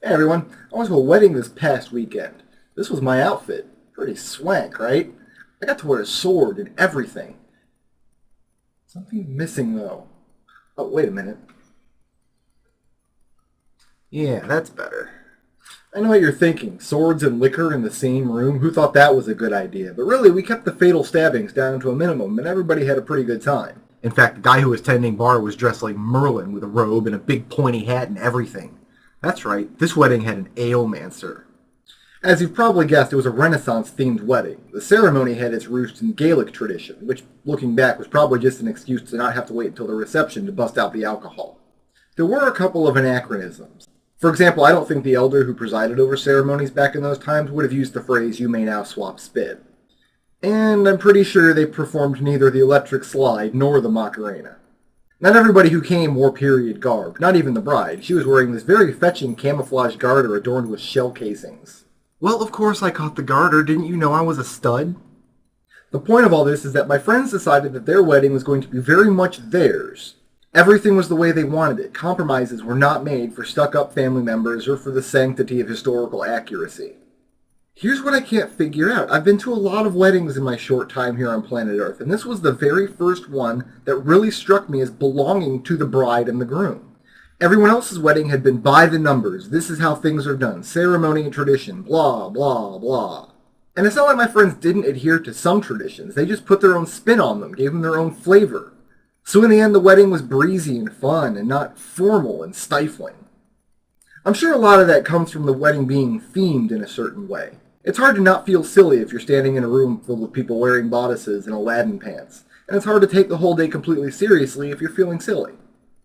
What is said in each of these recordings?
Hey everyone, I went to a wedding this past weekend. This was my outfit. Pretty swank, right? I got to wear a sword and everything. Something's missing though. Oh, wait a minute. Yeah, that's better. I know what you're thinking. Swords and liquor in the same room? Who thought that was a good idea? But really, we kept the fatal stabbings down to a minimum, and everybody had a pretty good time. In fact, the guy who was tending bar was dressed like Merlin with a robe and a big pointy hat and everything. That's right, this wedding had an alemancer. As you've probably guessed, it was a Renaissance-themed wedding. The ceremony had its roots in Gaelic tradition, which, looking back, was probably just an excuse to not have to wait until the reception to bust out the alcohol. There were a couple of anachronisms. For example, I don't think the elder who presided over ceremonies back in those times would have used the phrase, "you may now swap spit." And I'm pretty sure they performed neither the electric slide nor the Macarena. Not everybody who came wore period garb, not even the bride. She was wearing this very fetching camouflage garter adorned with shell casings. Well, of course I caught the garter. Didn't you know I was a stud? The point of all this is that my friends decided that their wedding was going to be very much theirs. Everything was the way they wanted it. Compromises were not made for stuck-up family members or for the sanctity of historical accuracy. Here's what I can't figure out. I've been to a lot of weddings in my short time here on planet Earth, and this was the very first one that really struck me as belonging to the bride and the groom. Everyone else's wedding had been by the numbers. This is how things are done. Ceremony and tradition. Blah, blah, blah. And it's not like my friends didn't adhere to some traditions. They just put their own spin on them, gave them their own flavor. So in the end, the wedding was breezy and fun and not formal and stifling. I'm sure a lot of that comes from the wedding being themed in a certain way. It's hard to not feel silly if you're standing in a room full of people wearing bodices and Aladdin pants. And it's hard to take the whole day completely seriously if you're feeling silly.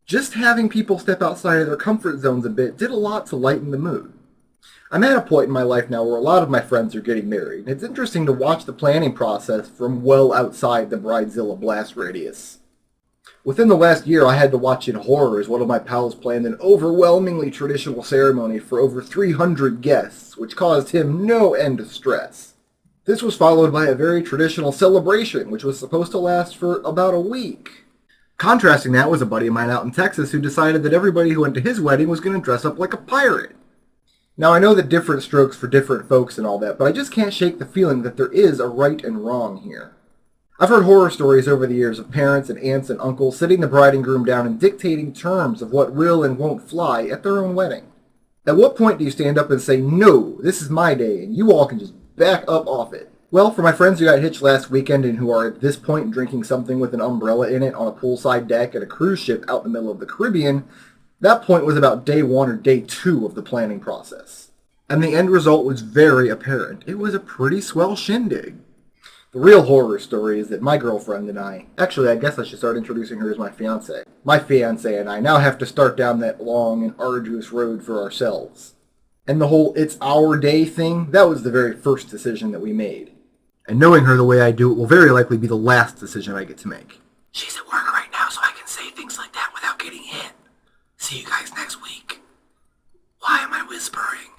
Just having people step outside of their comfort zones a bit did a lot to lighten the mood. I'm at a point in my life now where a lot of my friends are getting married, and it's interesting to watch the planning process from well outside the Bridezilla blast radius. Within the last year, I had to watch in horror as one of my pals planned an overwhelmingly traditional ceremony for over 300 guests, which caused him no end of stress. This was followed by a very traditional celebration, which was supposed to last for about a week. Contrasting that was a buddy of mine out in Texas who decided that everybody who went to his wedding was going to dress up like a pirate. Now, I know that different strokes for different folks and all that, but I just can't shake the feeling that there is a right and wrong here. I've heard horror stories over the years of parents and aunts and uncles sitting the bride and groom down and dictating terms of what will and won't fly at their own wedding. At what point do you stand up and say, "No, this is my day, and you all can just back up off it"? Well, for my friends who got hitched last weekend and who are at this point drinking something with an umbrella in it on a poolside deck at a cruise ship out in the middle of the Caribbean, that point was about day one or day two of the planning process. And the end result was very apparent. It was a pretty swell shindig. The real horror story is that my girlfriend and actually I guess I should start introducing her as my fiancé. My fiancé and I now have to start down that long and arduous road for ourselves. And the whole "it's our day" thing, that was the very first decision that we made. And knowing her the way I do, it will very likely be the last decision I get to make. She's at work right now, so I can say things like that without getting hit. See you guys next week. Why am I whispering?